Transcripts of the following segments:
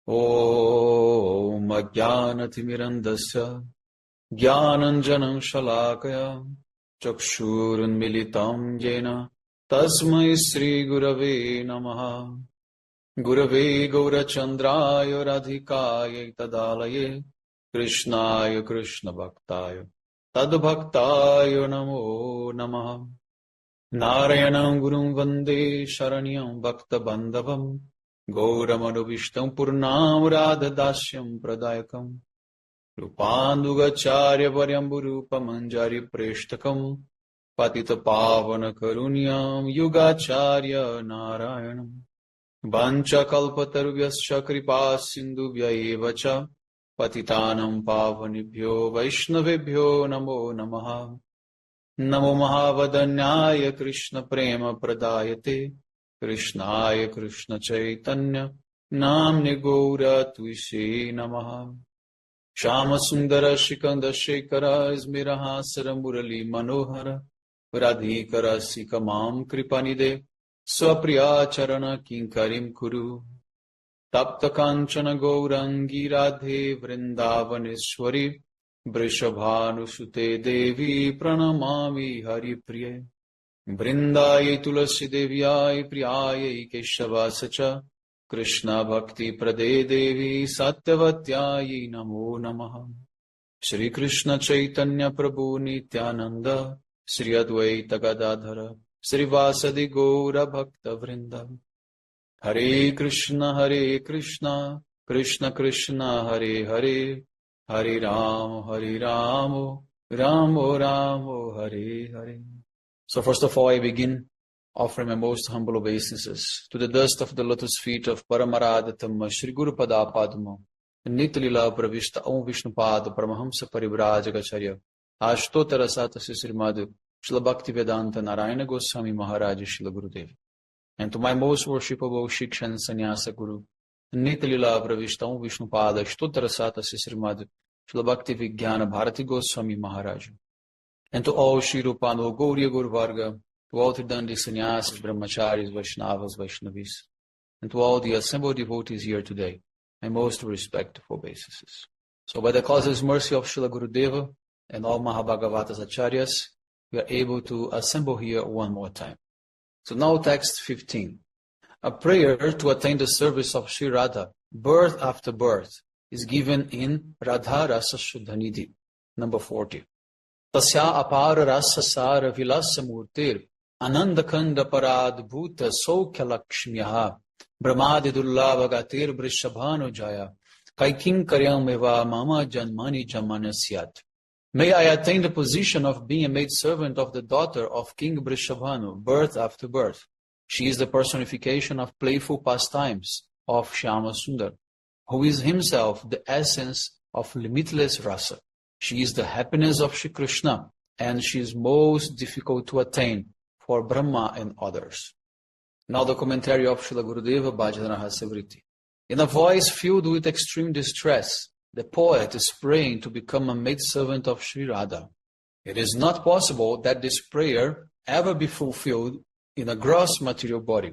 Om Ajnanathmirandasya Jnananjanam Shalakaya Chakshurunmilitam Jena Tasmai Sri Gurave Namaha. Gurave Gaurachandraya Radhikaya Tadalaye Krishnaya Krishna Bhaktaya Tadbhaktaya Namo Namaha. Narayanam Gurum Vande Sharanyam Bhakta Bandhavam Gauramanovistam Purnam Radhadasyam Pradayakam Rupandugacharya Varyamburupa Manjari Preshtakam Patita Pavana Karunyam Yugacharya Narayanam Vancha Kalpatarvyascha Kripa Sindhubhya Evacha Patitanam Pavanibhyo Vaishnavibhyo Namo Namaha. Namo Mahavadanyaya Krishna Prema Pradayate Krishnaya Krishna Chaitanya Namne Gaura Tuise Namaha. Shama Sundara Shikanda Shekara Ismirahasara Murali Manohara Radhikara Sikamam Kripanide Swapriya Charana Kinkarim Kuru Tapta Kanchana Gaurangi Radhe Vrindavaneshwari Vrishabhanusute Devi Pranamami Hari Priye Vrindaye Tulasi Devyai Priyaye Keshavasacha Krishna Bhakti Prade Devi Satyavatayi Namo Namaha. Shri Krishna Chaitanya Prabhu Nityananda Shri Advaita Gadadhara Shri Vasadi Gaura Bhakta Vrinda. Hare Krishna Krishna Krishna Hare Hare Hare Ramo, Ramo Ramo, Hare Hare. So first of all, I begin offering my most humble obeisances to the dust of the lotus feet of Paramaradatamma Shri Guru Pada Padma, Nitlila Pravishta Om Vishnu Pada Paramahamsa Parivrajagacharya, Ashtotara Satasi Srimad Srila Bhakti Vedanta Narayana Goswami Maharaj Srila Gurudev. And to my most worshipable Shiksha and Sannyasa Guru, Nitlila Pravishta Om Vishnu Pada Ashtotara Satasi Srimad Srila Bhakti Vijnana Bharati Goswami Maharaj. And to all Shri Rupano Gauriya Guru Varga, to all Tridandi Sannyasis, Brahmacharis, Vaishnavas, Vaishnavis, and to all the assembled devotees here today, my most respectful obeisances. So by the causeless mercy of Srila Gurudeva and all Mahabhagavatas Acharyas, we are able to assemble here one more time. So now text 15. A prayer to attain the service of Sri Radha, birth after birth, is given in Radha Rasa Shuddhanidhi, number 40. Tasya apara rasa sara vilasa murtir anandakanda parad bhuta sokya lakshmiyaha brahmadi dullava gatir brishabhanu jaya kaikim karyam eva mama janmani jamanasyat. May I attain the position of being a maidservant of the daughter of King Brishabhanu, birth after birth. She is the personification of playful pastimes of Shyama Sundar, who is himself the essence of limitless rasa. She is the happiness of Shri Krishna, and she is most difficult to attain for Brahma and others. Now the commentary of Srila Gurudeva Bhajana Rahasya. In a voice filled with extreme distress, the poet is praying to become a maidservant of Sri Radha. It is not possible that this prayer ever be fulfilled in a gross material body.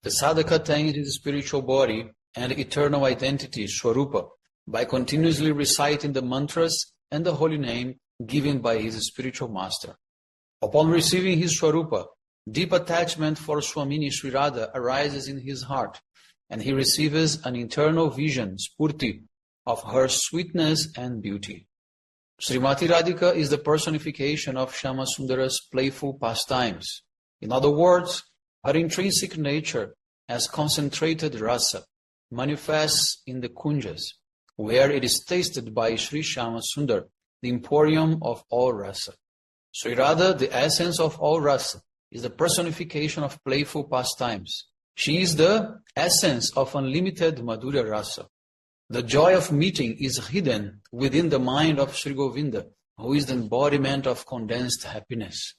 The sadhaka attains his spiritual body and eternal identity, Swarupa, by continuously reciting the mantras and the holy name given by his spiritual master. Upon receiving his Swarupa, deep attachment for Swamini Sri Radha arises in his heart, and he receives an internal vision, spurti, of her sweetness and beauty. Srimati Radhika is the personification of Shyama Sundara's playful pastimes. In other words, her intrinsic nature as concentrated rasa manifests in the kunjas, where it is tasted by Sri Shyama Sundar, the emporium of all rasa. Sri Radha, the essence of all rasa, is the personification of playful pastimes. She is the essence of unlimited Madhurya rasa. The joy of meeting is hidden within the mind of Sri Govinda, who is the embodiment of condensed happiness.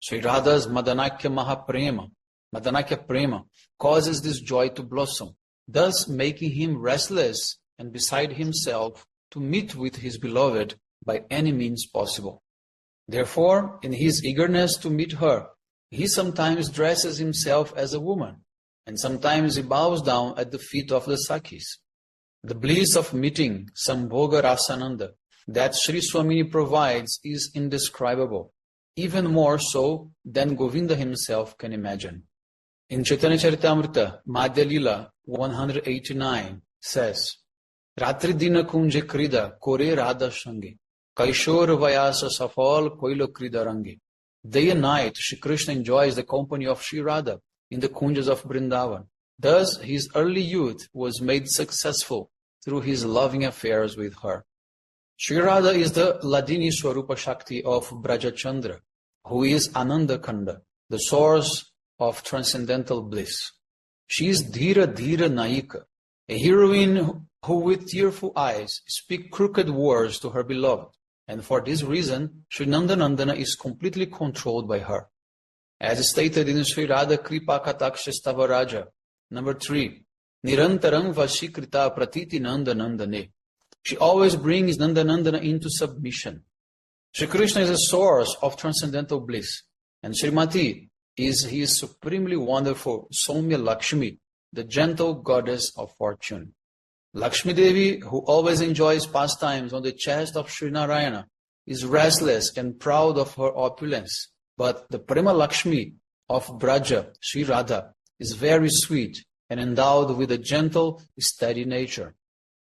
Sri Radha's Madanakya Mahaprema, Madanakya Prema, causes this joy to blossom, thus making him restless and beside himself to meet with his beloved by any means possible. Therefore, in his eagerness to meet her, he sometimes dresses himself as a woman, and sometimes he bows down at the feet of the Sakhis. The bliss of meeting Sambhoga Rasananda that Sri Swamini provides is indescribable, even more so than Govinda himself can imagine. In Chaitanya Charitamrita, Madhya Lila 189 says, Ratri Dina Kunje Krida Kore Radha Shangi Kaishor Vayasa Safal Koilo Krida Rangi. Day and night, Shri Krishna enjoys the company of Shri Radha in the kunjas of Vrindavan. Thus, his early youth was made successful through his loving affairs with her. Shri Radha is the Ladini Swarupa Shakti of Brajachandra, who is Ananda Kanda, the source of transcendental bliss. She is Dhira Dhira Naika, a heroine who with tearful eyes speak crooked words to her beloved, and for this reason, Sri Nandanandana is completely controlled by her. As stated in Sri Radha Kripa Kataksha Stavaraja, number 3, Nirantaram Vashikrita Pratiti Nandanandane. She always brings Nandanandana into submission. Shri Krishna is a source of transcendental bliss, and Srimati is his supremely wonderful Soumya Lakshmi, the gentle goddess of fortune. Lakshmi Devi, who always enjoys pastimes on the chest of Sri Narayana, is restless and proud of her opulence, but the Prema Lakshmi of Braja, Sri Radha, is very sweet and endowed with a gentle, steady nature.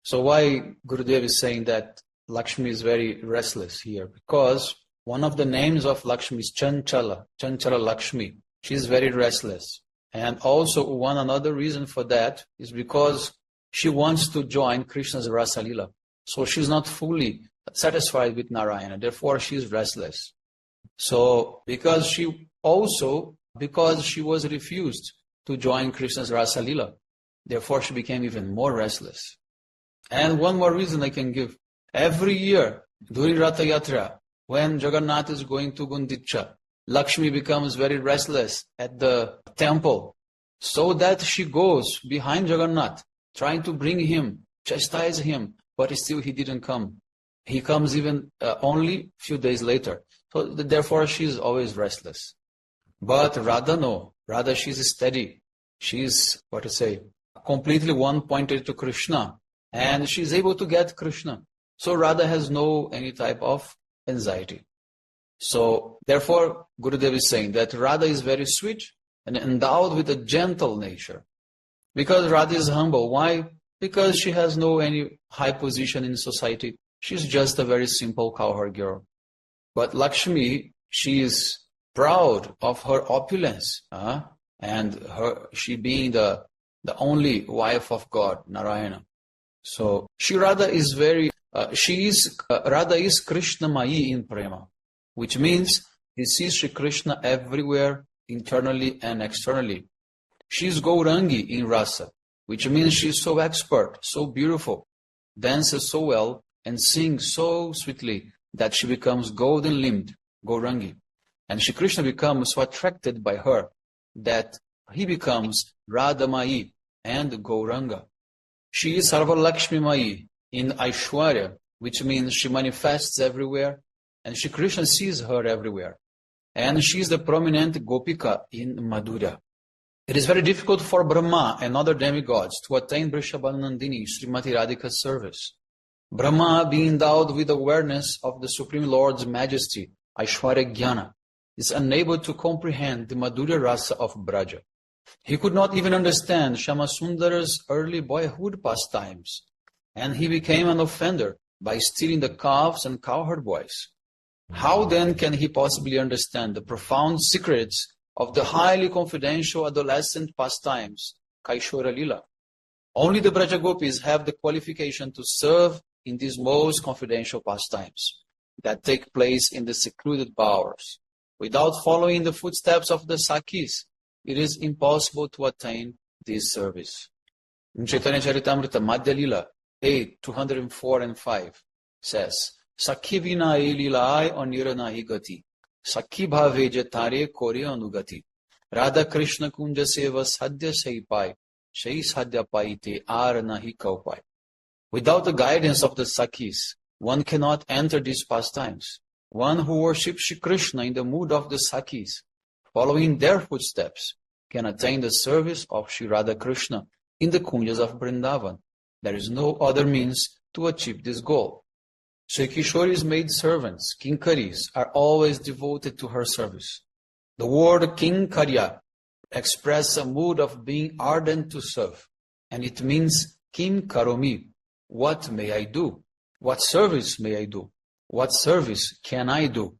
So why Gurudev is saying that Lakshmi is very restless here? Because one of the names of Lakshmi is Chanchala Lakshmi. She is very restless. And also one another reason for that is because she wants to join Krishna's Rasa Lila. So she's not fully satisfied with Narayana. Therefore, she is restless. So because she was refused to join Krishna's Rasa Lila, therefore she became even more restless. And one more reason I can give. Every year during Ratha Yatra, when Jagannath is going to Gundicha, Lakshmi becomes very restless at the temple, so that she goes behind Jagannath, trying to bring him, chastise him, but still he didn't come. He comes even only few days later. So therefore she is always restless. But Radha, no. Radha, she's steady. She's, completely one-pointed to Krishna. And she's able to get Krishna. So Radha has no any type of anxiety. So therefore, Gurudev is saying that Radha is very sweet and endowed with a gentle nature. Because Radha is humble. Why? Because she has no any high position in society. She's just a very simple cowherd girl. But Lakshmi, she is proud of her opulence, and she being the only wife of God, Narayana. So Radha is Radha is Krishna Mai in Prema, which means he sees Shri Krishna everywhere, internally and externally. She is Gaurangi in Rasa, which means she is so expert, so beautiful, dances so well, and sings so sweetly that she becomes golden-limbed, Gaurangi. And Shri Krishna becomes so attracted by her that he becomes Radha Mai and Gauranga. She is Sarva Lakshmi Mai in Aishwarya, which means she manifests everywhere, and Shri Krishna sees her everywhere. And she is the prominent Gopika in Madhurya. It is very difficult for Brahma and other demigods to attain Vrishabhanandini, Srimati Radhika's service. Brahma, being endowed with awareness of the Supreme Lord's majesty, Aishwarya Jnana, is unable to comprehend the Madhurya Rasa of Braja. He could not even understand Shyamasundara's early boyhood pastimes, and he became an offender by stealing the calves and cowherd boys. How then can he possibly understand the profound secrets of the highly confidential adolescent pastimes, Kaishora Lila? Only the Brajagopis have the qualification to serve in these most confidential pastimes that take place in the secluded bowers. Without following the footsteps of the Sakis, it is impossible to attain this service. In Chaitanya Charitamrita, Madhya Lila 8, 204 and 5 says, Sakhi vina e lilai onira nahi gati, Sakhi bhave jetare kore anugati, Radha Krishna kunja seva sadhya saipai, Shai sadhya paite ar nahi kaupai. Without the guidance of the Sakis, one cannot enter these pastimes. One who worships Shri Krishna in the mood of the Sakis, following their footsteps, can attain the service of Shri Radha Krishna in the kunjas of Vrindavan. There is no other means to achieve this goal. Sri Kishori's maid servants, Kinkaris, are always devoted to her service. The word Kinkarya expresses a mood of being ardent to serve, and it means Kim Karomi. What may I do? What service may I do? What service can I do?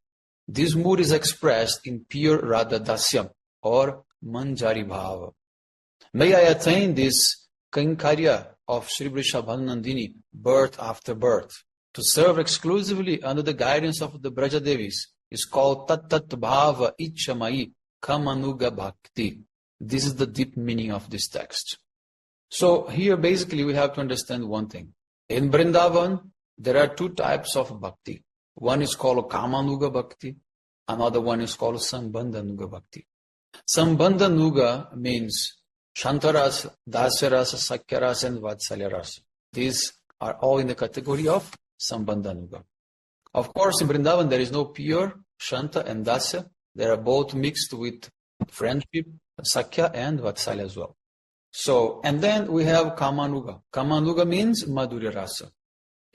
This mood is expressed in pure Radha Dasyam or Manjari Bhava. May I attain this Kinkarya of Sri Vrishabhanandini birth after birth. To serve exclusively under the guidance of the Brajadevis is called Tat Bhava Ichamai Kamanuga Bhakti. This is the deep meaning of this text. So here basically we have to understand one thing. In Vrindavan, there are two types of bhakti. One is called Kamanuga Bhakti. Another one is called Sambandhanuga Bhakti. Sambandhanuga means Shantarasa, Dasyarasa, Sakyarasa and Vatsalyarasa. These are all in the category of Sambandhanuga. Of course, in Vrindavan there is no pure Shanta and Dasya. They are both mixed with friendship, Sakya and Vatsalya as well. So, and then we have Kamanuga. Kamanuga means Madhurya Rasa.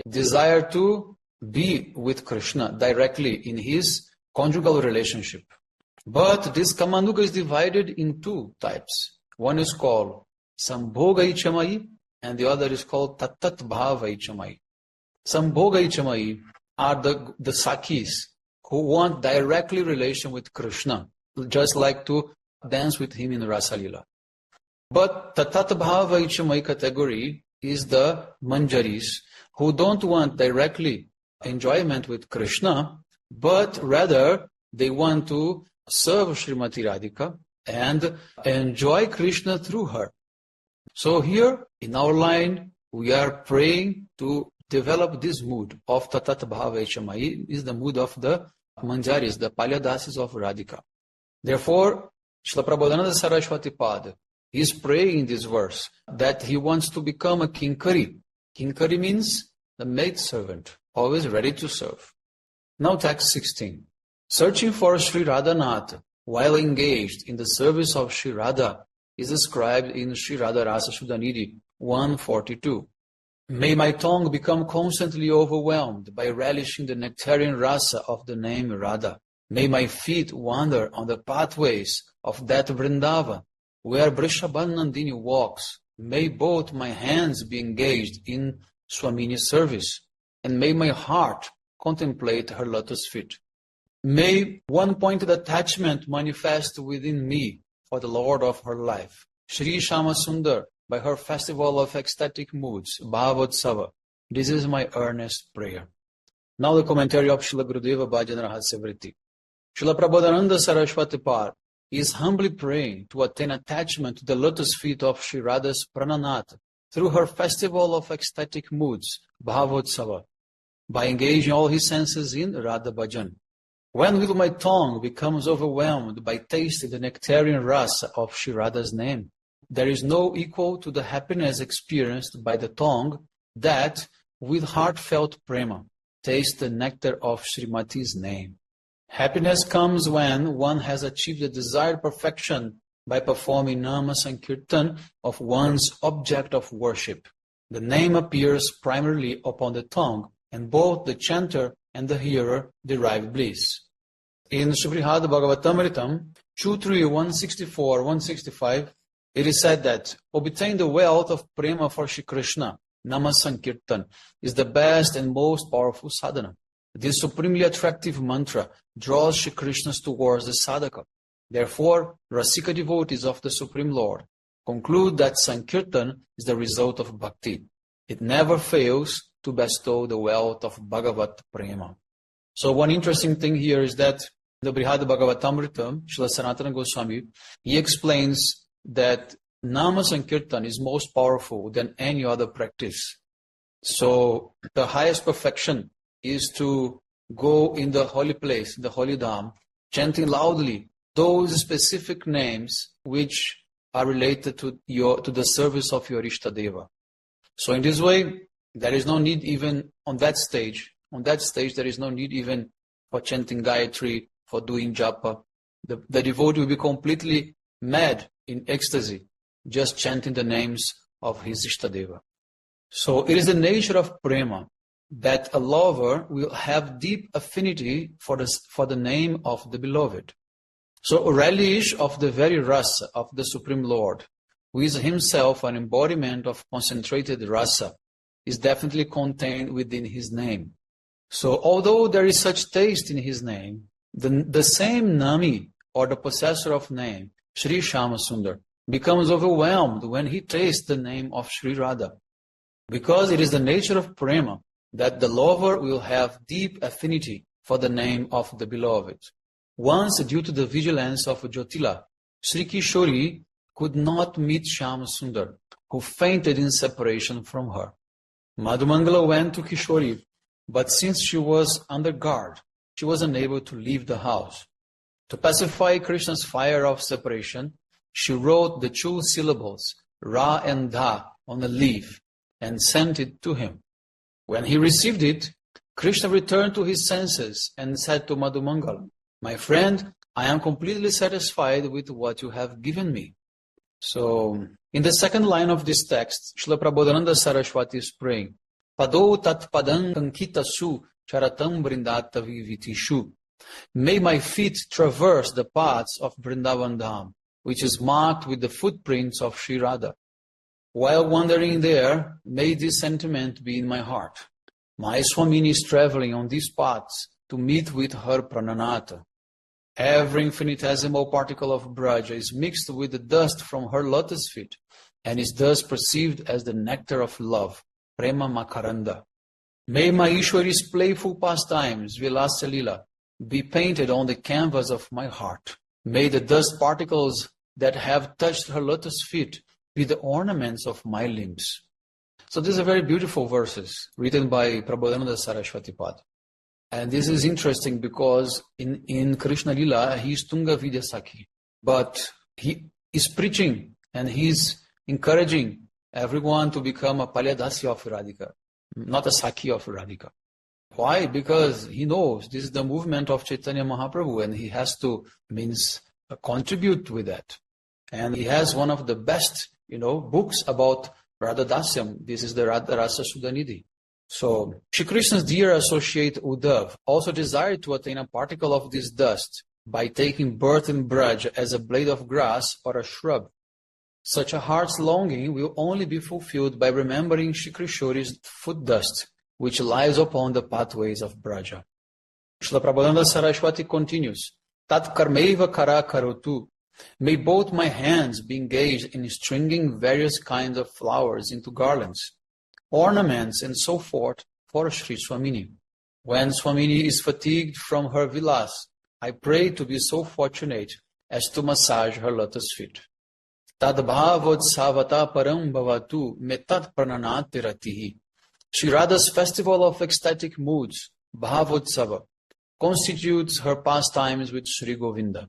Desire to be with Krishna directly in his conjugal relationship. But this Kamanuga is divided in two types. One is called Sambhoga Ichamai and the other is called Tattat Bhava Ichamai. Sambhoga Ichamai are the Sakhis who want directly relation with Krishna, just like to dance with him in Rasa Lila. But Tattat Bhava Ichamai category is the Manjaris who don't want directly enjoyment with Krishna, but rather they want to serve Srimati Radhika and enjoy Krishna through her. So here in our line, we are praying to develop this mood of Tatat Bhava Ichamai, is the mood of the Manjaris, the Palyadasis of Radhika. Therefore, Srila Prabodhananda Saraswati Pada is praying in this verse that he wants to become a Kinkari. Kinkari means the maid servant, always ready to serve. Now text 16. Searching for Sri Radhanath while engaged in the service of Sri Radha is described in Sri Radha Rasa Shuddhanidhi 142. May my tongue become constantly overwhelmed by relishing the nectarian rasa of the name Radha. May my feet wander on the pathways of that Vrindavan where Vrishabhanandini walks. May both my hands be engaged in Swamini's service, and may my heart contemplate her lotus feet. May one-pointed attachment manifest within me for the Lord of her life, Sri Shama Sundar, by her festival of ecstatic moods, Bhavotsava. This is my earnest prayer. Now the commentary of Srila Gurudeva Bhajana Rahasya Vritti. Srila Prabodhananda Saraswati Par is humbly praying to attain attachment to the lotus feet of Sri Radha's Prananath through her festival of ecstatic moods, Bhavotsava, by engaging all his senses in Radha Bhajan. When will my tongue becomes overwhelmed by tasting the nectarian rasa of Sri Radha's name? There is no equal to the happiness experienced by the tongue that, with heartfelt prema, tastes the nectar of Srimati's name. Happiness comes when one has achieved the desired perfection by performing nama sankirtan of one's object of worship. The name appears primarily upon the tongue, and both the chanter and the hearer derive bliss. In Subrihad Bhagavatamritam 2.3.164-165, it is said that obtain the wealth of prema for Shri Krishna, nama sankirtan, is the best and most powerful sadhana. This supremely attractive mantra draws Shri Krishna towards the sadhaka. Therefore, Rasika devotees of the Supreme Lord conclude that Sankirtan is the result of bhakti. It never fails to bestow the wealth of Bhagavat Prema. So one interesting thing here is that in the Brihad Bhagavatamrita, Srila Sanatana Goswami, he explains that Nama Sankirtan is most powerful than any other practice. So the highest perfection is to go in the holy place, the holy dham, chanting loudly those specific names which are related to the service of your Ishtadeva. So in this way, there is no need even on that stage. On that stage, there is no need even for chanting Gayatri, for doing japa. The devotee will be completely mad in ecstasy, just chanting the names of his Ishtadeva. So it is the nature of prema that a lover will have deep affinity for the name of the beloved. So a relish of the very rasa of the Supreme Lord, who is himself an embodiment of concentrated rasa, is definitely contained within his name. So although there is such taste in his name, the same Nami, or the possessor of name, Sri Shama Sundar, becomes overwhelmed when he tastes the name of Sri Radha. Because it is the nature of prema that the lover will have deep affinity for the name of the beloved. Once, due to the vigilance of Jyotila, Sri Kishori could not meet Shama Sundar, who fainted in separation from her. Madhumangala went to Kishori, but since she was under guard, she was unable to leave the house. To pacify Krishna's fire of separation, she wrote the 2 syllables, Ra and Dha, on a leaf and sent it to him. When he received it, Krishna returned to his senses and said to Madhumangala, "My friend, I am completely satisfied with what you have given me." So, in the second line of this text, Srila Prabodhananda Saraswati is praying, Pado tat padam kankita su charatam brindata vivitishu. May my feet traverse the paths of Vrindavan Dham, which is marked with the footprints of Sri Radha. While wandering there, may this sentiment be in my heart. My Swamini is traveling on these paths to meet with her Prananata. Every infinitesimal particle of Braja is mixed with the dust from her lotus feet and is thus perceived as the nectar of love, Prema Makaranda. May my Ishwari's playful pastimes, Vilasya Lila, be painted on the canvas of my heart. May the dust particles that have touched her lotus feet be the ornaments of my limbs. So these are very beautiful verses written by Prabodhananda Saraswati Pad. And this is interesting because in Krishna Lila, he is Tunga Vidya Sakhi. But he is preaching and he's encouraging everyone to become a Palyadasya of Radhika, not a Sakhi of Radhika. Why? Because he knows this is the movement of Chaitanya Mahaprabhu and he has to contribute with that. And he has one of the best, books about Radha Dasyam. This is the Rahasya Sudhanidhi. So, Shri Krishna's dear associate Uddhav also desired to attain a particle of this dust by taking birth in Braj as a blade of grass or a shrub. Such a heart's longing will only be fulfilled by remembering Shri Kishori's foot dust, which lies upon the pathways of Braja. Srila Prabodhananda Saraswati continues, Tat karmeva kara karotu. May both my hands be engaged in stringing various kinds of flowers into garlands, ornaments, and so forth for Sri Swamini. When Swamini is fatigued from her vilas, I pray to be so fortunate as to massage her lotus feet. Tad bhavotsavata param bhavatu metat prananati ratihi. Sri Radha's festival of ecstatic moods, Bhavotsava, constitutes her pastimes with Sri Govinda.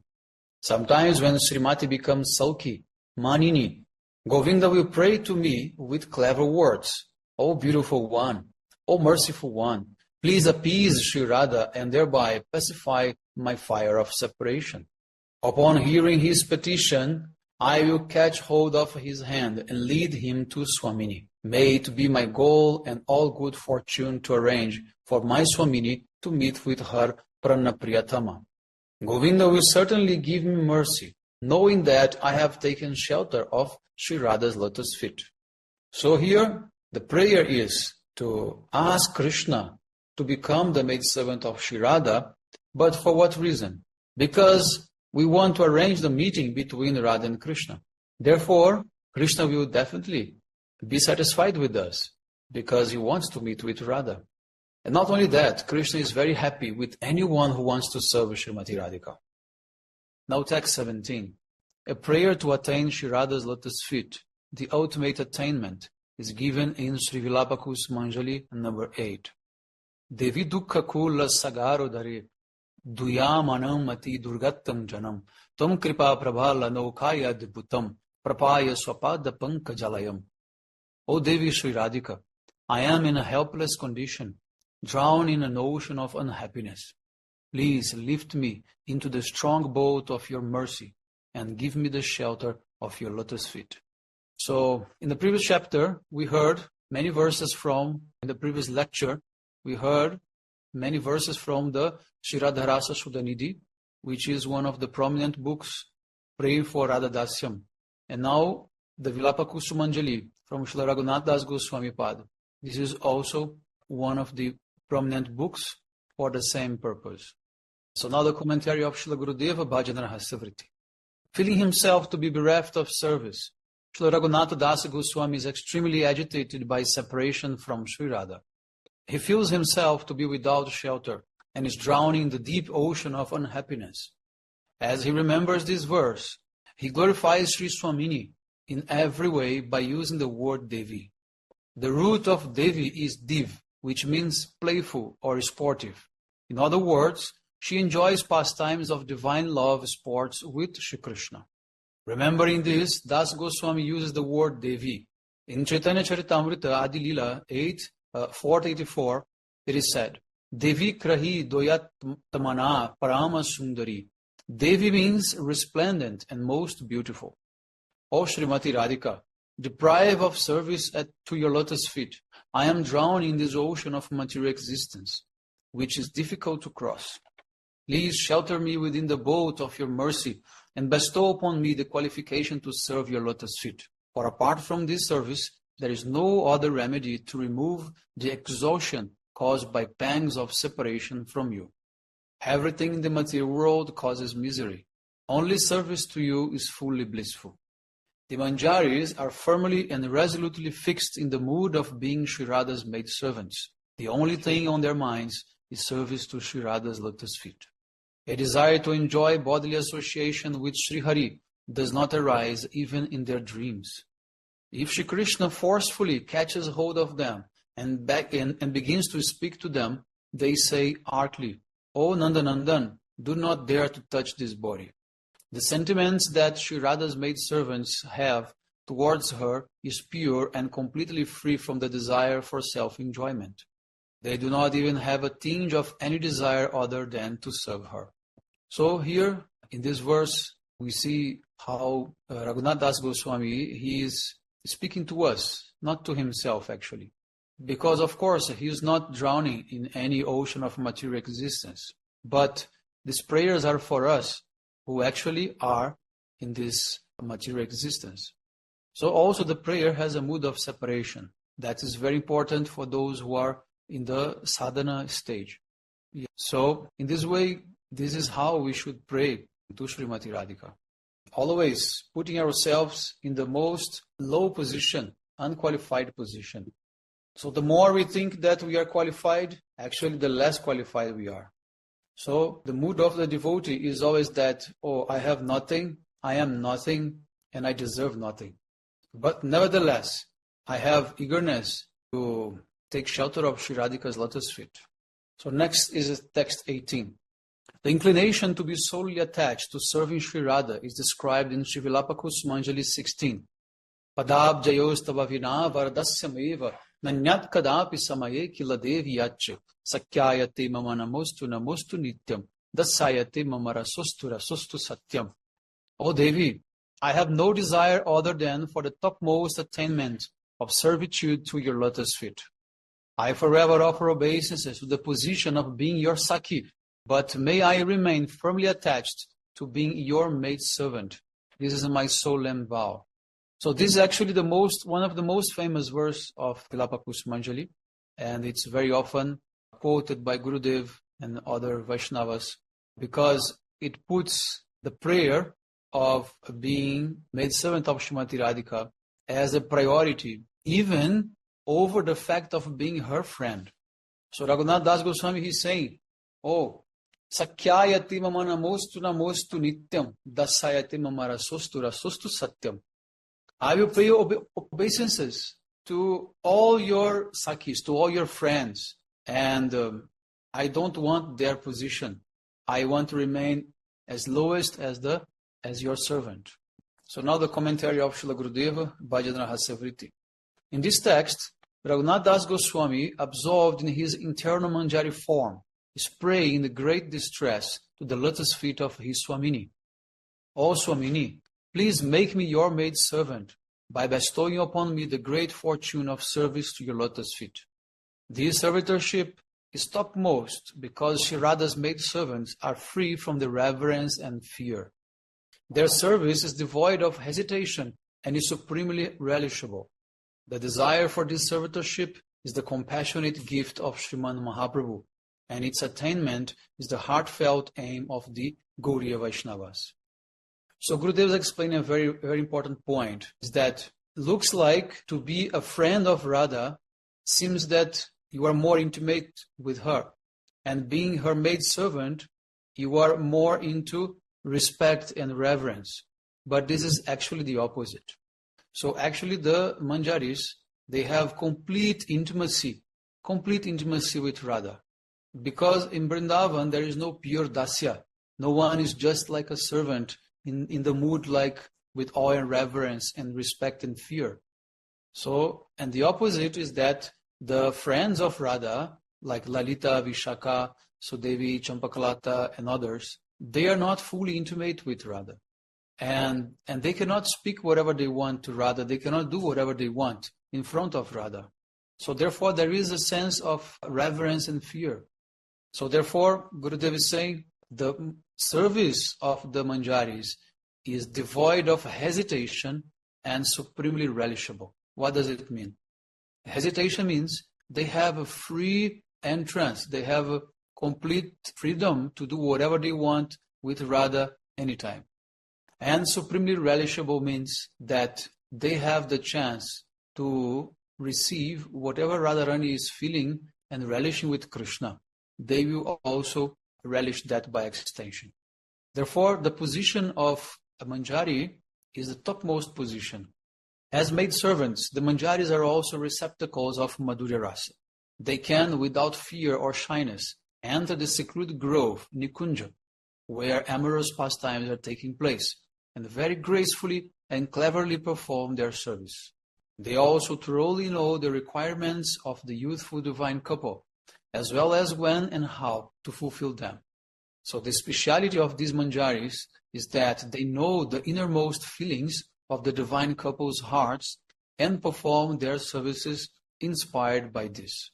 Sometimes when Srimati becomes sulky, Manini, Govinda will pray to me with clever words. O beautiful one, O merciful one, please appease Sri Radha and thereby pacify my fire of separation. Upon hearing his petition, I will catch hold of his hand and lead him to Swamini. May it be my goal and all good fortune to arrange for my Swamini to meet with her Pranapriyatama. Govinda will certainly give me mercy, knowing that I have taken shelter of Sri Radha's lotus feet. So here, the prayer is to ask Krishna to become the maidservant of Sri Radha, but for what reason? Because we want to arrange the meeting between Radha and Krishna. Therefore, Krishna will definitely be satisfied with us because he wants to meet with Radha. And not only that, Krishna is very happy with anyone who wants to serve Srimati Radhika. Now text 17. A prayer to attain Sri Radha's lotus feet, the ultimate attainment, is given in Sri Vilapakus Manjali number 8. Devi dukkha kula sagaro dhare duyamanam ati durgattam janam tam kripa prabhala naukaya dibhutam prapaya swapada pankajalayam. O Devi Sri Radhika, I am in a helpless condition, drowned in an ocean of unhappiness. Please lift me into the strong boat of your mercy and give me the shelter of your lotus feet. So, in the previous chapter, we heard many verses from, in the previous lecture, we heard many verses from the Rahasya Sudhanidhi, which is one of the prominent books praying for Radha Dasyam. And now the Vilapa Kusumanjali from Srila Raghunath Das Goswami Pad. This is also one of the prominent books for the same purpose. So now the commentary of Srila Gurudeva Bhajana Rahasya. Feeling himself to be bereft of service, Srila Raghunath Das Goswami is extremely agitated by separation from Sri Radha. He feels himself to be without shelter and is drowning in the deep ocean of unhappiness. As he remembers this verse, he glorifies Sri Swamini in every way by using the word Devi. The root of Devi is Div, which means playful or sportive. In other words, she enjoys pastimes of divine love sports with Shri Krishna. Remembering this, Das Goswami uses the word Devi. In Chaitanya Charitamrita Adi Lila 484, it is said, Devi krahi doyat tamana parama sundari. Devi means resplendent and most beautiful. O Srimati Radhika, deprived of service to your lotus feet, I am drowned in this ocean of material existence, which is difficult to cross. Please shelter me within the boat of your mercy and bestow upon me the qualification to serve your lotus feet. For apart from this service, there is no other remedy to remove the exhaustion caused by pangs of separation from you. Everything in the material world causes misery. Only service to you is fully blissful. The Manjaris are firmly and resolutely fixed in the mood of being Sri Radha's maidservants. The only thing on their minds is service to Sri Radha's lotus feet. A desire to enjoy bodily association with Sri Hari does not arise even in their dreams. If Shri Krishna forcefully catches hold of them and begins to speak to them, they say artly, O Nandanandan, do not dare to touch this body. The sentiments that Sri Radha's maidservants have towards her is pure and completely free from the desire for self-enjoyment. They do not even have a tinge of any desire other than to serve her. So here, in this verse, we see how Raghunath Das Goswami, he is speaking to us, not to himself actually. Because of course, he is not drowning in any ocean of material existence. But these prayers are for us who actually are in this material existence. So also the prayer has a mood of separation. That is very important for those who are in the sadhana stage. So in this way, this is how we should pray to Srimati Radhika. Always putting ourselves in the most low position, unqualified position. So the more we think that we are qualified, actually the less qualified we are. So the mood of the devotee is always that, oh, I have nothing, I am nothing, and I deserve nothing. But nevertheless, I have eagerness to take shelter of Sri Radhika's lotus feet. So next is text 18. The inclination to be solely attached to serving Sri Radha is described in Sri Vilapa Kusumanjali 16. Padab jayostava vina vardasya nanyat kadapi samaye kila devi yache sakyayate mama namostu nityam dasayate mama rasostu satyam. O Devi, I have no desire other than for the topmost attainment of servitude to your lotus feet. I forever offer obeisances to the position of being your Sakhi, but may I remain firmly attached to being your maidservant. This is my solemn vow. So this is actually one of the most famous verse of Vilapa Kusumanjali, and it's very often quoted by Gurudev and other Vaishnavas because it puts the prayer of being maidservant of Srimati Radhika as a priority, even over the fact of being her friend. So Raghunath Das Goswami, he's saying, oh, Sakyayati mama namostu nityam, dasayati mama rasostu satyam. I will pay obeisances to all your Sakhis, to all your friends, and I don't want their position. I want to remain as lowest as your servant. So now the commentary of Srila Gurudeva, Bhajana Rahasya. In this text, Raghunath Das Goswami, absorbed in his internal Manjari form, is praying in the great distress to the lotus feet of his Swamini. O Swamini, please make me your maidservant. by bestowing upon me the great fortune of service to your lotus feet. This servitorship is topmost because Sri Radha's maidservants are free from the reverence and fear. Their service is devoid of hesitation and is supremely relishable. The desire for this servitorship is the compassionate gift of Sriman Mahaprabhu, and its attainment is the heartfelt aim of the Gauriya Vaishnavas. So Gurudev is explaining a very, very important point, is that looks like to be a friend of Radha seems that you are more intimate with her, and being her maidservant, you are more into respect and reverence. But this is actually the opposite. So actually the Manjaris, they have complete intimacy with Radha. Because in Vrindavan there is no pure dasya. No one is just like a servant in the mood like with awe and reverence and respect and fear. So, and the opposite is that the friends of Radha, like Lalita, Vishaka, Sudevi, Champakalata and others, they are not fully intimate with Radha. And they cannot speak whatever they want to Radha. They cannot do whatever they want in front of Radha. So therefore there is a sense of reverence and fear. So therefore Gurudev is saying the service of the Manjaris is devoid of hesitation and supremely relishable. What does it mean? Hesitation means they have a free entrance. They have a complete freedom to do whatever they want with Radha anytime. And supremely relishable means that they have the chance to receive whatever Radharani is feeling and relishing with Krishna. They will also relish that by extension. Therefore, the position of a Manjari is the topmost position. As maidservants, the Manjaris are also receptacles of Madhurya Rasa. They can, without fear or shyness, enter the secluded grove, Nikunja, where amorous pastimes are taking place, and very gracefully and cleverly perform their service. They also thoroughly know the requirements of the youthful divine couple, as well as when and how to fulfill them. So the speciality of these Manjaris is that they know the innermost feelings of the divine couple's hearts and perform their services inspired by this.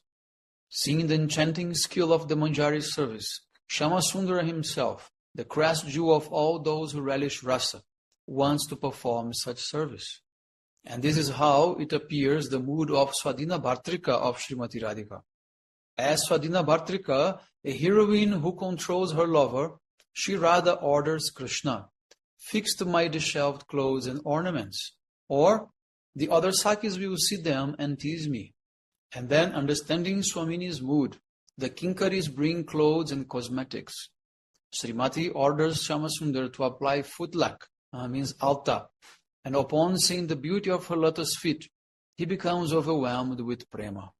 Seeing the enchanting skill of the Manjari service, Shyamasundara himself, the crest jewel of all those who relish rasa, wants to perform such service. And this is how it appears the mood of Swadhina Bhartrika of Srimati Radhika. As Swadhina Bhartrika, a heroine who controls her lover, Sri Radha orders Krishna, "Fix my disheveled clothes and ornaments," or "the other Sakis will see them and tease me." And then, understanding Swamini's mood, the Kinkaris bring clothes and cosmetics. Srimati orders Shyamasundar to apply footlak, means alta, and upon seeing the beauty of her lotus feet, he becomes overwhelmed with prema.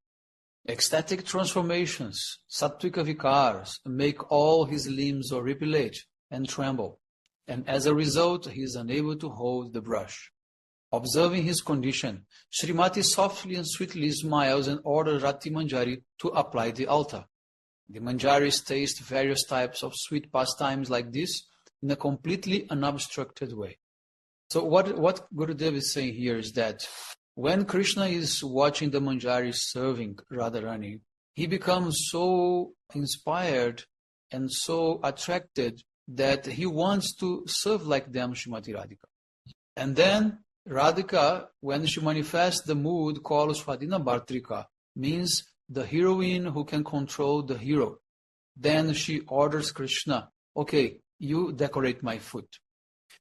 Ecstatic transformations, sattvika vikars, make all his limbs horripilate and tremble, and as a result he is unable to hold the brush. Observing his condition, Srimati softly and sweetly smiles and orders Rati Manjari to apply the altar. The Manjaris taste various types of sweet pastimes like this in a completely unobstructed way. So what Gurudev is saying here is that when Krishna is watching the Manjaris serving Radharani, he becomes so inspired and so attracted that he wants to serve like them, Srimati Radhika. And then Radhika, when she manifests the mood called Swadhina Bhartrika, means the heroine who can control the hero. Then she orders Krishna, "Okay, you decorate my foot."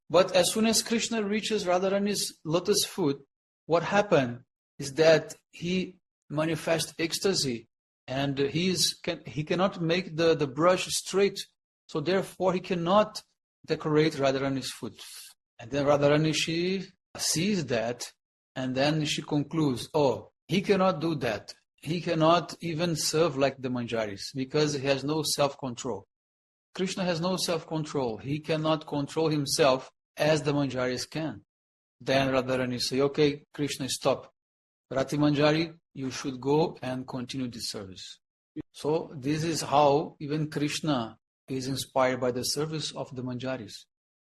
But as soon as Krishna reaches Radharani's lotus foot, what happened is that he manifests ecstasy and he cannot make the brush straight. So therefore he cannot decorate Radharani's foot. And then Radharani, she sees that, and then she concludes, "Oh, he cannot do that. He cannot even serve like the Manjaris because he has no self-control." Krishna has no self-control. He cannot control himself as the Manjaris can. Then Radharani say, "Okay, Krishna, stop. Rati Manjari, you should go and continue this service." So this is how even Krishna is inspired by the service of the Manjaris.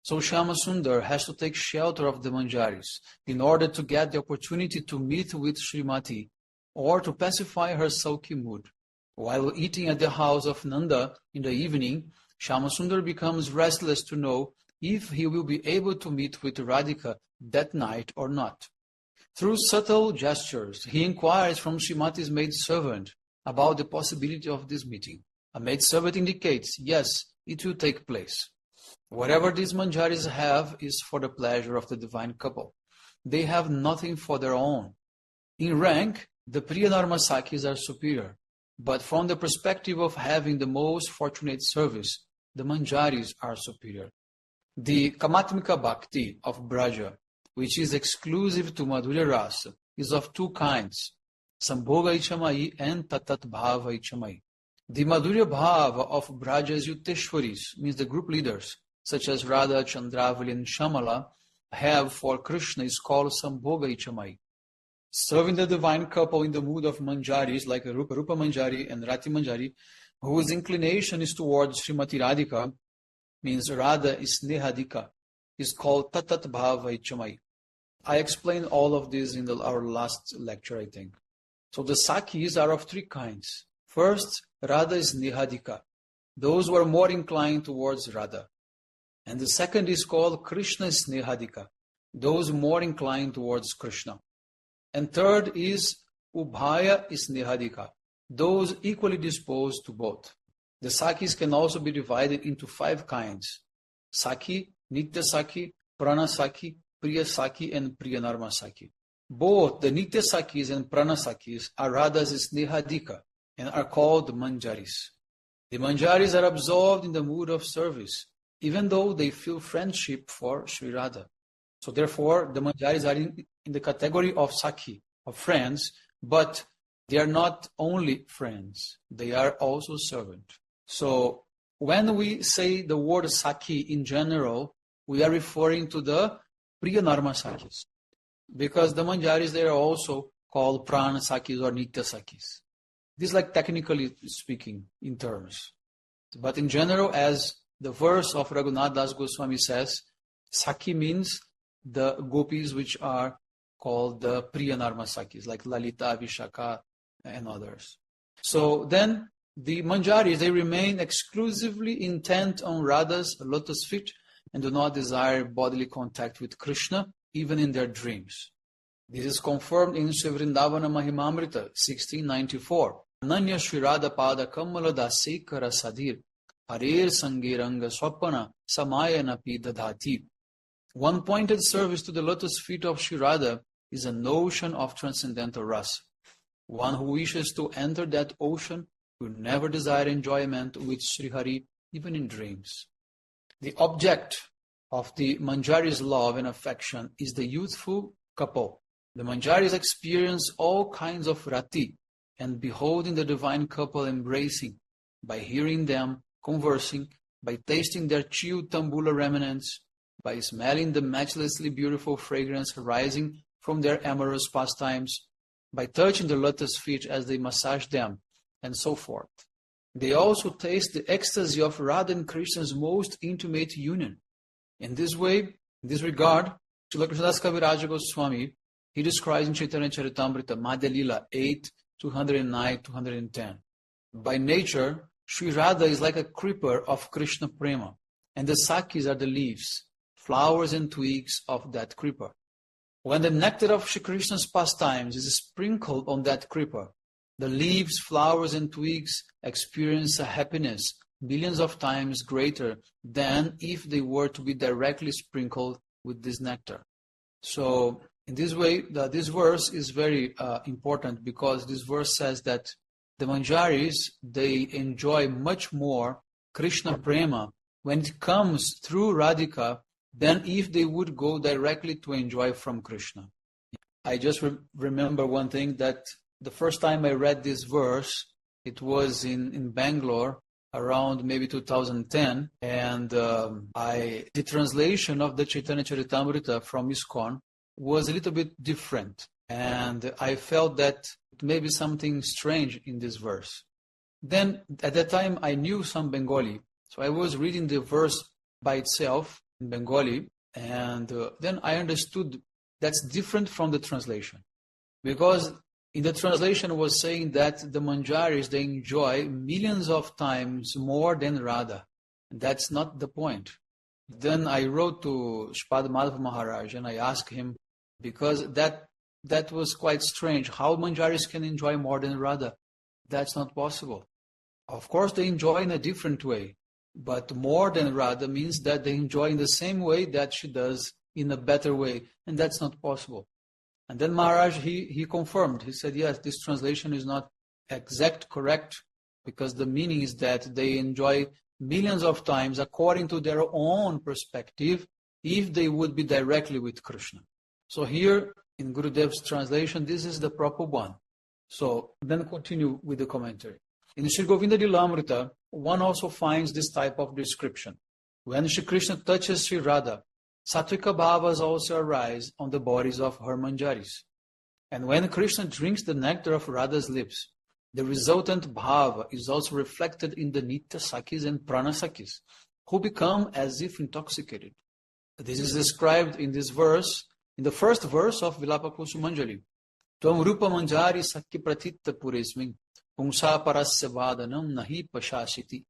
So Shama Sundar has to take shelter of the Manjaris in order to get the opportunity to meet with Srimati or to pacify her sulky mood. While eating at the house of Nanda in the evening, Shama Sundar becomes restless to know if he will be able to meet with Radhika that night or not. Through subtle gestures, he inquires from Srimati's maidservant about the possibility of this meeting. A maidservant indicates, yes, it will take place. Whatever these manjaris have is for the pleasure of the divine couple. They have nothing for their own. In rank, the Priyanarmasakis are superior, but from the perspective of having the most fortunate service, the manjaris are superior. The Kamatmika Bhakti of Braja, which is exclusive to Madhurya Rasa, is of two kinds, Sambhoga Ichamai and Tatat Bhava Ichamai. The Madhurya Bhava of Braja's Yukteshwaris, means the group leaders, such as Radha, Chandravali and Shamala, have for Krishna is called Sambhoga Ichamai. Serving the divine couple in the mood of manjaris like Rupa Manjari and Rati Manjari, whose inclination is towards Srimati Radhika, means Radha is Nehadika, is called Tatat Bhava Ichamai. I explained all of this in our last lecture, I think. So the Sakis are of three kinds. First, Radha is Nehadika, those who are more inclined towards Radha. And the second is called Krishna Snehadika, those more inclined towards Krishna. And third is Ubhaya Snehadika, those equally disposed to both. The Sakis can also be divided into five kinds: Saki, Nitya Saki, Prana Saki, Priya Saki, and Priyanarma Saki. Both the Nitya Sakis and Prana Sakis are Radha's Snehadika and are called Manjaris. The Manjaris are absorbed in the mood of service, even though they feel friendship for Sri Radha. So therefore, the Manjaris are in the category of Saki, of friends, but they are not only friends, they are also servant. So when we say the word Saki in general, we are referring to the Priyanarma Sakis, because the Manjaris, they are also called Prana Sakis or Nitya Sakis. This is like technically speaking in terms. But in general, as the verse of Raghunath Das Goswami says, Saki means the gopis which are called the Priyanarma Sakis, like Lalita, Vishaka, and others. So then the Manjaris, they remain exclusively intent on Radha's lotus feet and do not desire bodily contact with Krishna, even in their dreams. This is confirmed in Sri Vrindavana Mahimamrita 1694. Ananya Shri Radha Pada Kamala Dasekara Sadir Harer Sangiranga Swapana Samayana Pidadhati. One pointed service to the lotus feet of Shri Radha is an ocean of transcendental rasa. One who wishes to enter that ocean will never desire enjoyment with Sri Hari, even in dreams. The object of the Manjari's love and affection is the youthful couple. The Manjaris experience all kinds of rati and beholding the divine couple embracing, by hearing them conversing, by tasting their chilled tambula remnants, by smelling the matchlessly beautiful fragrance arising from their amorous pastimes, by touching the lotus feet as they massage them, and so forth. They also taste the ecstasy of Radha and Krishna's most intimate union. In this way, in this regard, Srila Krishnadas Kaviraja Goswami, he describes in Chaitanya Charitamrita, Madhya Lila 8, 209, 210. By nature, Sri Radha is like a creeper of Krishna Prema, and the Sakis are the leaves, flowers and twigs of that creeper. When the nectar of Shri Krishna's pastimes is sprinkled on that creeper, the leaves, flowers, and twigs experience a happiness billions of times greater than if they were to be directly sprinkled with this nectar. So, in this way, this verse is very important, because this verse says that the Manjaris, they enjoy much more Krishna Prema when it comes through Radhika than if they would go directly to enjoy from Krishna. I just remember one thing, that the first time I read this verse, it was in Bangalore around maybe 2010, and the translation of the Chaitanya Charitamrita from ISKCON was a little bit different, and I felt that may be something strange in this verse. Then at that time I knew some Bengali, so I was reading the verse by itself, in Bengali, and then I understood that's different from the translation. Because in the translation was saying that the Manjaris, they enjoy millions of times more than Radha. That's not the point. Then I wrote to Shpad Madhav Maharaj and I asked him, because that was quite strange, how Manjaris can enjoy more than Radha. That's not possible. Of course, they enjoy in a different way, but more than Radha means that they enjoy in the same way that she does, in a better way, and that's not possible. And then Maharaj, he confirmed. He said, yes, this translation is not correct, because the meaning is that they enjoy millions of times according to their own perspective if they would be directly with Krishna. So here in Gurudev's translation, this is the proper one. So then continue with the commentary. In Sri Govinda Lilamrita, one also finds this type of description. When Sri Krishna touches Sri Radha, Satvika bhavas also arise on the bodies of her manjaris. And when Krishna drinks the nectar of Radha's lips, the resultant bhava is also reflected in the Nitya Sakis and Prana Sakis, who become as if intoxicated. This is described in this verse, in the first verse of Vilapa Kusumanjali. Tvam rupa manjari sakya pratitta puresmin, pumsa parasya vadanam nahi pashashiti,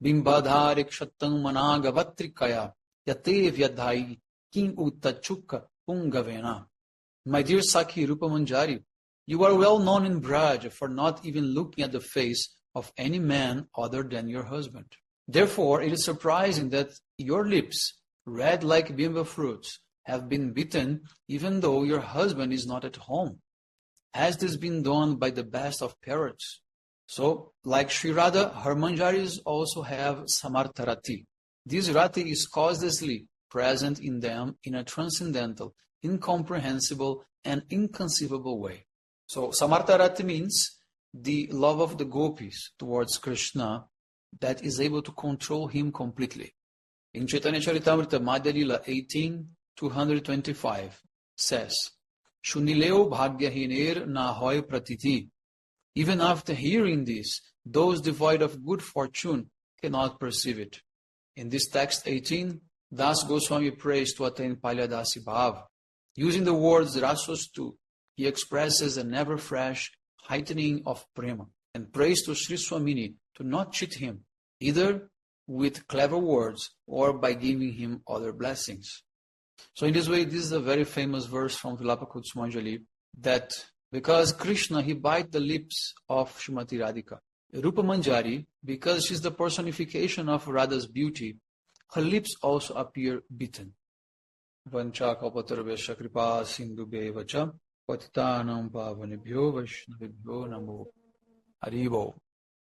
bimbadhari kshatam managavatrikaya, yate vyadhai king uttachukka pungavena. My dear Sakhi Rupa Manjari, you are well known in Braj for not even looking at the face of any man other than your husband. Therefore, it is surprising that your lips, red like bimba fruits, have been bitten even though your husband is not at home. Has this been done by the best of parrots? So, like Sri Radha, her manjaris also have samartharati. This rati is causelessly present in them in a transcendental, incomprehensible, and inconceivable way. So, samartharati means the love of the gopis towards Krishna that is able to control him completely. In Chaitanya Charitamrita, Madhya Lila 18:225 says, Shunileo bhagyahiner na hoy pratiti. Even after hearing this, those devoid of good fortune cannot perceive it. In this text 18, Das Goswami prays to attain Palyadasi Bhav. Using the words Rasostu, he expresses an ever-fresh heightening of prema and prays to Sri Swamini to not cheat him, either with clever words or by giving him other blessings. So in this way, this is a very famous verse from Vilapa Kusumanjali, that because Krishna, he bite the lips of Srimati Radhika. Rupa Manjari, because she's the personification of Radha's beauty, her lips also appear bitten. Vancha kalpatarvesha kripa sindhubhye vacha patitanam pavanebhyo vaishnavibhyo namo Haribo.